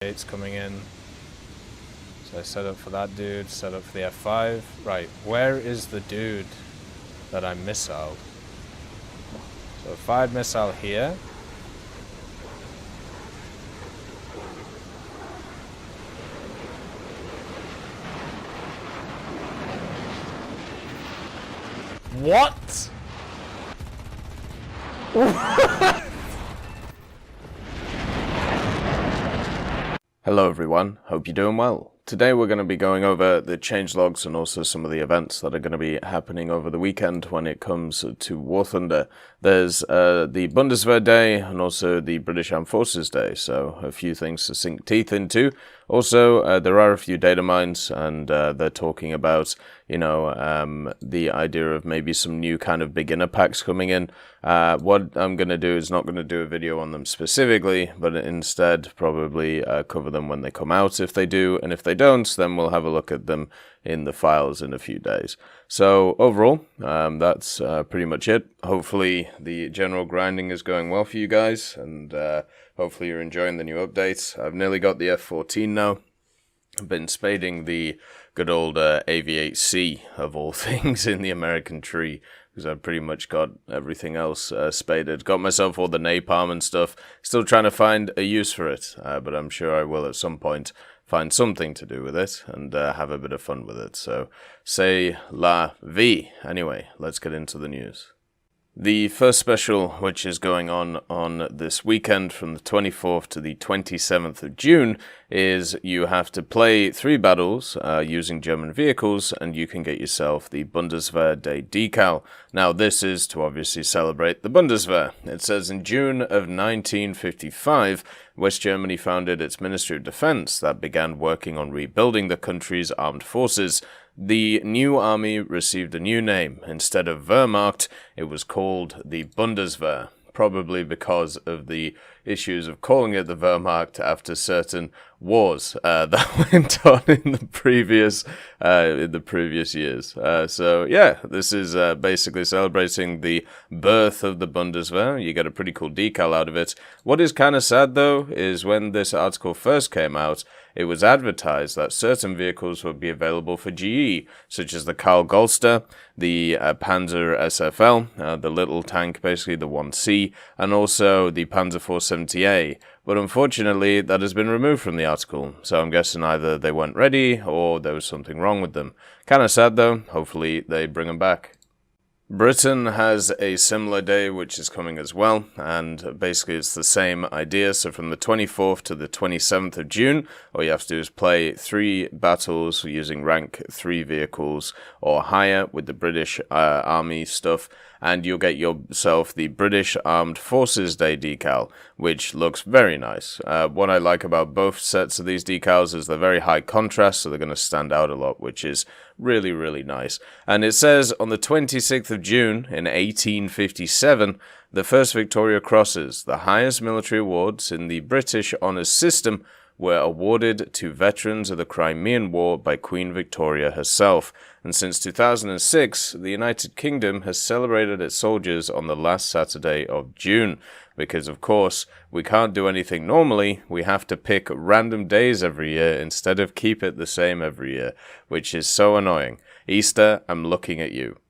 updates coming in. So I set up for that dude, set up for the F5. Right, where is the dude that I missiled? So fired missile here. What? Hello everyone, hope you're doing well. Today we're going to be going over the changelogs and also some of the events that are going to be happening over the weekend when it comes to War Thunder. There's the Bundeswehr Day and also the British Armed Forces Day, so a few things to sink teeth into. Also, there are a few data mines, and they're talking about, the idea of maybe some new kind of beginner packs coming in. What I'm going to do is not going to do a video on them specifically, but instead probably cover them when they come out if they do, and if they don't, then we'll have a look at them in the files in a few days. So overall, that's pretty much it. Hopefully the general grinding is going well for you guys, and hopefully you're enjoying the new updates. I've nearly got the F-14 now. I've been spading the good old AV-8C of all things in the American tree, because I've pretty much got everything else spaded. Got myself all the napalm and stuff. Still trying to find a use for it, but I'm sure I will at some point find something to do with it and have a bit of fun with it. So, c'est la vie. Anyway, let's get into the news. The first special, which is going on this weekend from the 24th to the 27th of June, is you have to play 3 battles using German vehicles, and you can get yourself the Bundeswehr Day decal. Now, this is to obviously celebrate the Bundeswehr. It says in June of 1955, West Germany founded its Ministry of Defense that began working on rebuilding the country's armed forces. The new army received a new name. Instead of Wehrmacht, it was called the Bundeswehr, probably because of the issues of calling it the Wehrmacht after certain wars that went on in the previous years. So yeah, this is basically celebrating the birth of the Bundeswehr. You get a pretty cool decal out of it. What is kind of sad though is when this article first came out, it was advertised that certain vehicles would be available for GE, such as the Karl Golster, the Panzer SFL, the little tank, basically the 1C, and also the Panzer 470A. But unfortunately, that has been removed from the article, so I'm guessing either they weren't ready or there was something wrong with them. Kind of sad though, hopefully they bring them back. Britain has a similar day which is coming as well, and basically it's the same idea. So from the 24th to the 27th of June, all you have to do is play 3 battles using rank 3 vehicles or higher with the British Army stuff, and you'll get yourself the British Armed Forces Day decal, which looks very nice. What I like about both sets of these decals is they're very high contrast, so they're going to stand out a lot, which is really, really nice. And it says on the 26th of June in 1857, the first Victoria Crosses, the highest military awards in the British honours system, were awarded to veterans of the Crimean War by Queen Victoria herself. And since 2006, the United Kingdom has celebrated its soldiers on the last Saturday of June. Because, of course, we can't do anything normally. We have to pick random days every year instead of keep it the same every year, which is so annoying. Easter, I'm looking at you.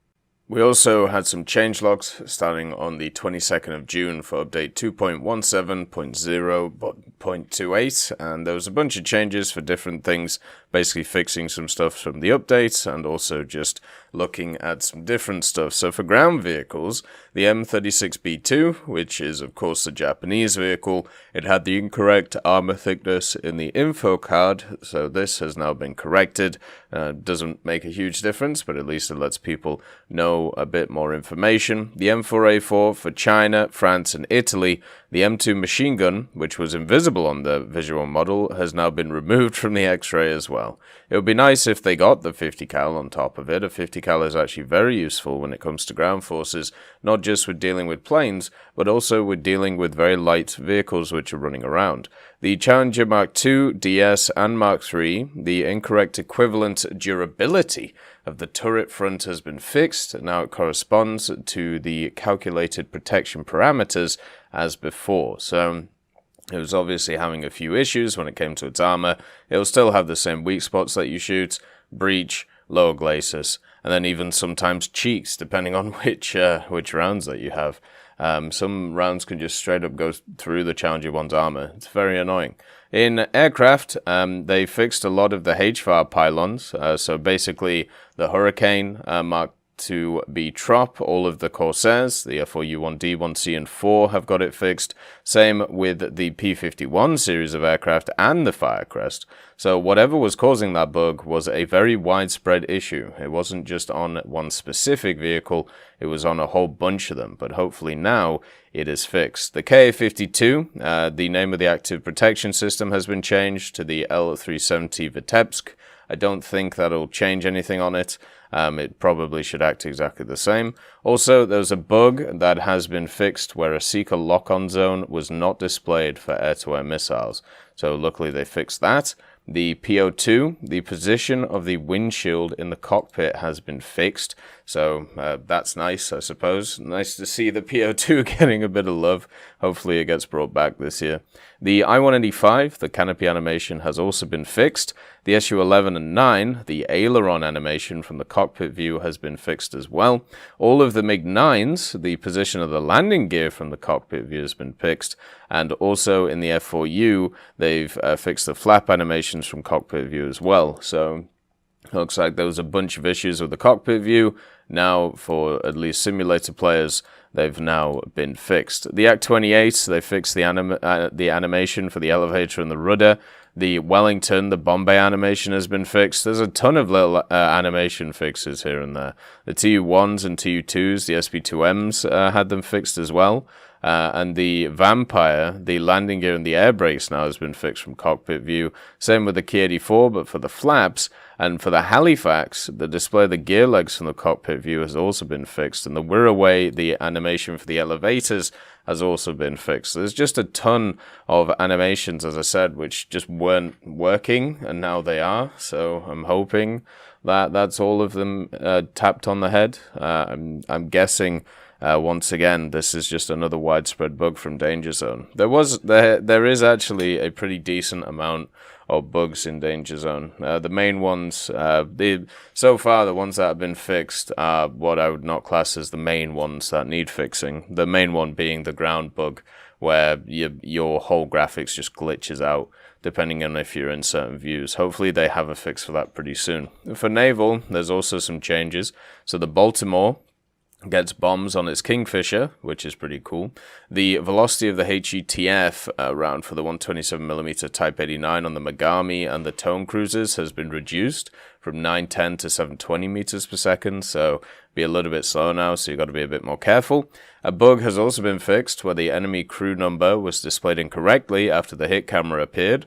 We also had some changelogs starting on the 22nd of June for update 2.17.0.28, and there was a bunch of changes for different things, basically fixing some stuff from the update and also just looking at some different stuff. So for ground vehicles, the M36B2, which is of course the Japanese vehicle, it had the incorrect armor thickness in the info card, so this has now been corrected. Doesn't make a huge difference, but at least it lets people know a bit more information. The M4A4 for China, France and Italy, the M2 machine gun, which was invisible on the visual model, has now been removed from the X-ray as well. It would be nice if they got the 50 cal on top of it. A 50 cal is actually very useful when it comes to ground forces, not just with dealing with planes, but also with dealing with very light vehicles which are running around. The Challenger Mark II, DS and Mark III, the incorrect equivalent durability of the turret front has been fixed. Now it corresponds to the calculated protection parameters as before. So It was obviously having a few issues when it came to its armor. It'll still have the same weak spots that you shoot: breach, lower glacis, and then even sometimes cheeks, depending on which rounds that you have. Some rounds can just straight up go through the Challenger 1's armor. It's very annoying. In aircraft, they fixed a lot of the HVAR pylons. So basically, the Hurricane Mark II-B Trop, all of the Corsairs, the F4U-1D, 1C, and 4 have got it fixed. Same with the P-51 series of aircraft and the Firecrest. So whatever was causing that bug was a very widespread issue. It wasn't just on one specific vehicle, it was on a whole bunch of them, but hopefully now it is fixed. The Ka-52, the name of the active protection system has been changed to the L-370 Vitebsk. I don't think that'll change anything on it. It probably should act exactly the same. Also, there's a bug that has been fixed where a seeker lock-on zone was not displayed for air-to-air missiles. So luckily they fixed that. The PO2, the position of the windshield in the cockpit has been fixed. So that's nice, I suppose. Nice to see the PO2 getting a bit of love. Hopefully it gets brought back this year. The I-185, the canopy animation, has also been fixed. The Su-11 and 9, the aileron animation from the cockpit view, has been fixed as well. All of the MiG-9s, the position of the landing gear from the cockpit view has been fixed. And also in the F4U, they've fixed the flap animations from cockpit view as well. So looks like there was a bunch of issues with the cockpit view. Now, for at least simulator players, they've now been fixed. The Act-28, they fixed the animation for the elevator and the rudder. The Wellington, the Bombay animation has been fixed. There's a ton of little animation fixes here and there. The Tu-1s and Tu-2s, the SP2Ms had them fixed as well. And the Vampire, the landing gear and the air brakes now has been fixed from cockpit view. Same with the Ki-84, but for the flaps. And for the Halifax, the display of the gear legs from the cockpit view has also been fixed. And the Wirraway, the animation for the elevators, has also been fixed. There's just a ton of animations, as I said, which just weren't working, and now they are. So I'm hoping that that's all of them tapped on the head. I'm guessing... once again, this is just another widespread bug from Danger Zone. There is actually a pretty decent amount of bugs in Danger Zone. The main ones, so far the ones that have been fixed are what I would not class as the main ones that need fixing. The main one being the ground bug, where your whole graphics just glitches out, depending on if you're in certain views. Hopefully they have a fix for that pretty soon. For Naval, there's also some changes. So the Baltimore gets bombs on its Kingfisher, which is pretty cool. The velocity of the HETF round for the 127mm Type 89 on the Megami and the Tone Cruisers has been reduced from 910 to 720 meters per second, so be a little bit slower now, so you've got to be a bit more careful. A bug has also been fixed where the enemy crew number was displayed incorrectly after the hit camera appeared.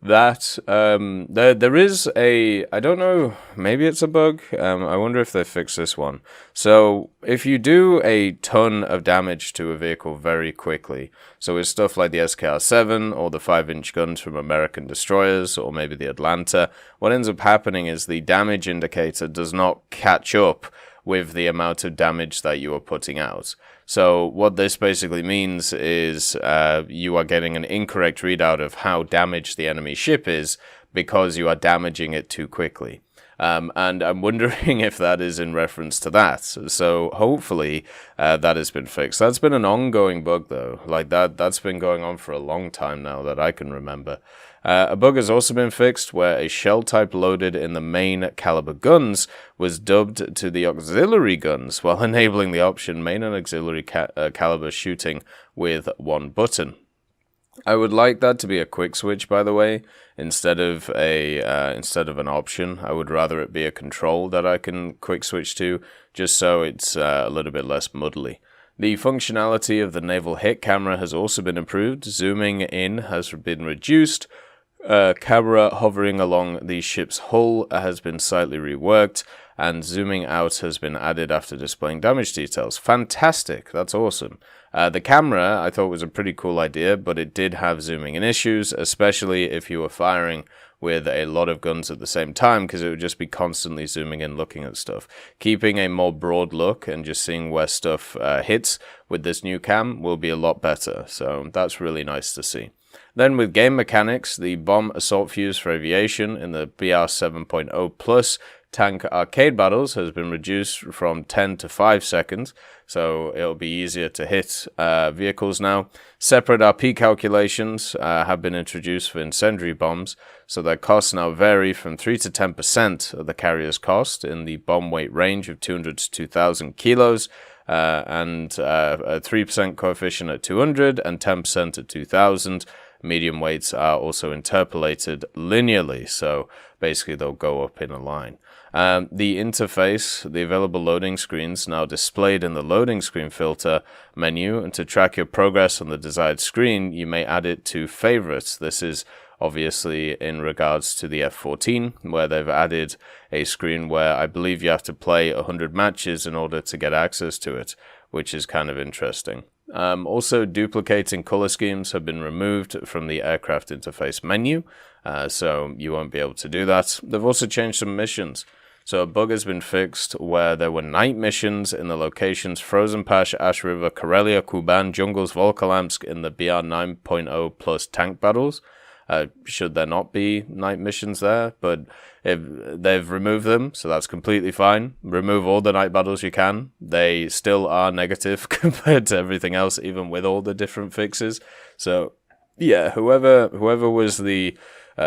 That there is a, I don't know, maybe it's a bug. I wonder if they fixed this one. So if you do a ton of damage to a vehicle very quickly, so it's stuff like the SKR-7 or the 5-inch guns from American destroyers or maybe the Atlanta, what ends up happening is the damage indicator does not catch up with the amount of damage that you are putting out. So what this basically means is you are getting an incorrect readout of how damaged the enemy ship is because you are damaging it too quickly. And I'm wondering if that is in reference to that. So hopefully that has been fixed. That's been an ongoing bug though. Like that's been going on for a long time now that I can remember. A bug has also been fixed where a shell type loaded in the main caliber guns was dubbed to the auxiliary guns while enabling the option main and auxiliary caliber shooting with one button. I would like that to be a quick switch, by the way, instead of an option. I would rather it be a control that I can quick switch to, just so it's a little bit less muddly. The functionality of the naval hit camera has also been improved. Zooming in has been reduced. Camera hovering along the ship's hull has been slightly reworked, and zooming out has been added after displaying damage details. Fantastic, that's awesome. The camera I thought was a pretty cool idea, but it did have zooming in issues, especially if you were firing with a lot of guns at the same time, because it would just be constantly zooming in looking at stuff. Keeping a more broad look and just seeing where stuff hits with this new cam will be a lot better, so that's really nice to see. Then with game mechanics, the bomb assault fuse for aviation in the BR 7.0 Plus tank arcade battles has been reduced from 10 to 5 seconds, so it'll be easier to hit vehicles now. Separate RP calculations have been introduced for incendiary bombs, so their costs now vary from 3 to 10% of the carrier's cost in the bomb weight range of 200 to 2,000 kilos, and a 3% coefficient at 200 and 10% at 2,000. Medium weights are also interpolated linearly, so basically they'll go up in a line. The interface, the available loading screens now displayed in the loading screen filter menu, and to track your progress on the desired screen, you may add it to favorites. This is obviously in regards to the F-14, where they've added a screen where I believe you have to play 100 matches in order to get access to it, which is kind of interesting. Also, duplicating color schemes have been removed from the aircraft interface menu, so you won't be able to do that. They've also changed some missions. So a bug has been fixed where there were night missions in the locations Frozen Pass, Ash River, Karelia, Kuban, Jungles, Volkolamsk in the BR 9.0 Plus tank battles. Should there not be night missions there, but if they've removed them, so that's completely fine. Remove all the night battles you can. They still are negative compared to everything else, even with all the different fixes. So yeah, whoever was the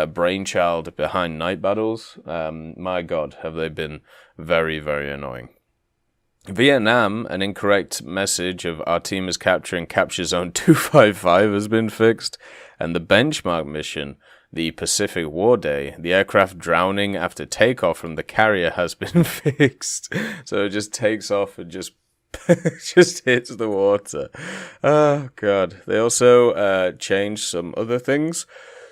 brainchild behind night battles, my god, have they been very, very annoying. Vietnam, an incorrect message of our team is capturing Capture Zone 255 has been fixed, and the benchmark mission, the Pacific War Day, the aircraft drowning after takeoff from the carrier has been fixed. So it just takes off and just hits the water. Oh god. They also changed some other things.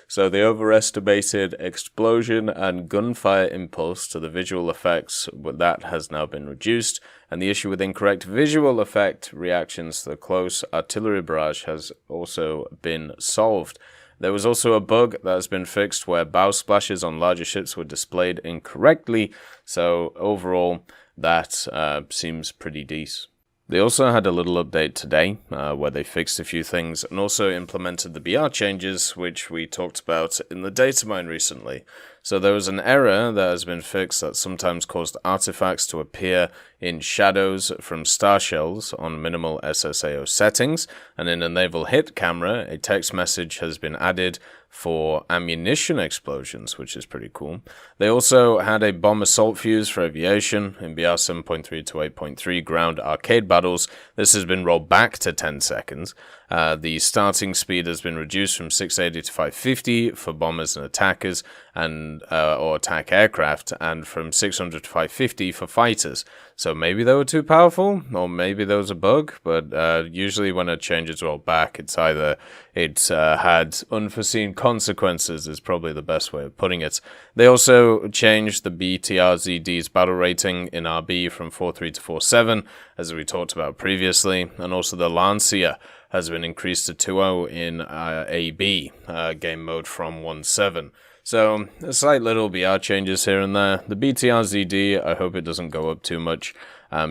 So they overestimated explosion and gunfire impulse to the visual effects, but that has now been reduced. And the issue with incorrect visual effect reactions to the close artillery barrage has also been solved. There was also a bug that has been fixed where bow splashes on larger ships were displayed incorrectly. So overall, that seems pretty decent. They also had a little update today where they fixed a few things and also implemented the BR changes, which we talked about in the data mine recently. So there was an error that has been fixed that sometimes caused artifacts to appear in shadows from star shells on minimal SSAO settings, and in a naval hit camera, a text message has been added for ammunition explosions, which is pretty cool. They also had a bomb assault fuse for aviation in BR 7.3 to 8.3 ground arcade battles. This has been rolled back to 10 seconds. The starting speed has been reduced from 680 to 550 for bombers and attackers and or attack aircraft, and from 600 to 550 for fighters. So maybe they were too powerful, or maybe there was a bug, but usually when a change is rolled back, it's either it's had unforeseen consequences is probably the best way of putting it. They also changed the BTRZD's battle rating in RB from 4.3 to 4.7, as we talked about previously, and also the Lancia has been increased to 2.0 in AB game mode from 1.7. So, a slight little BR changes here and there. The BTRZD, I hope it doesn't go up too much,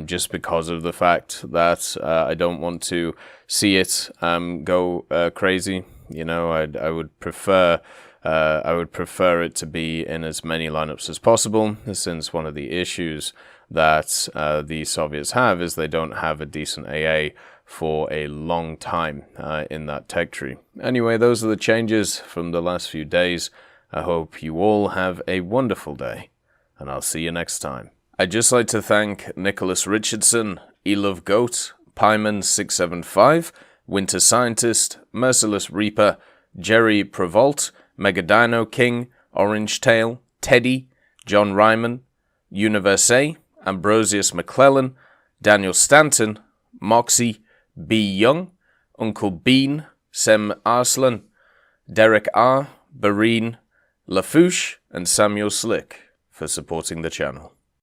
just because of the fact that I don't want to see it go crazy. You know, I would prefer it to be in as many lineups as possible, since one of the issues that the Soviets have is they don't have a decent AA for a long time in that tech tree. Anyway, those are the changes from the last few days. I hope you all have a wonderful day, and I'll see you next time. I'd just like to thank Nicholas Richardson, Elove Goat, Pyman675, Winter Scientist, Merciless Reaper, Jerry Prevolt, Megadino King, Orange Tail, Teddy, John Ryman, Universe, Ambrosius McClellan, Daniel Stanton, Moxie, B. Young, Uncle Bean, Sem Arslan, Derek R., Bareen, Lafouche, and Samuel Slick for supporting the channel.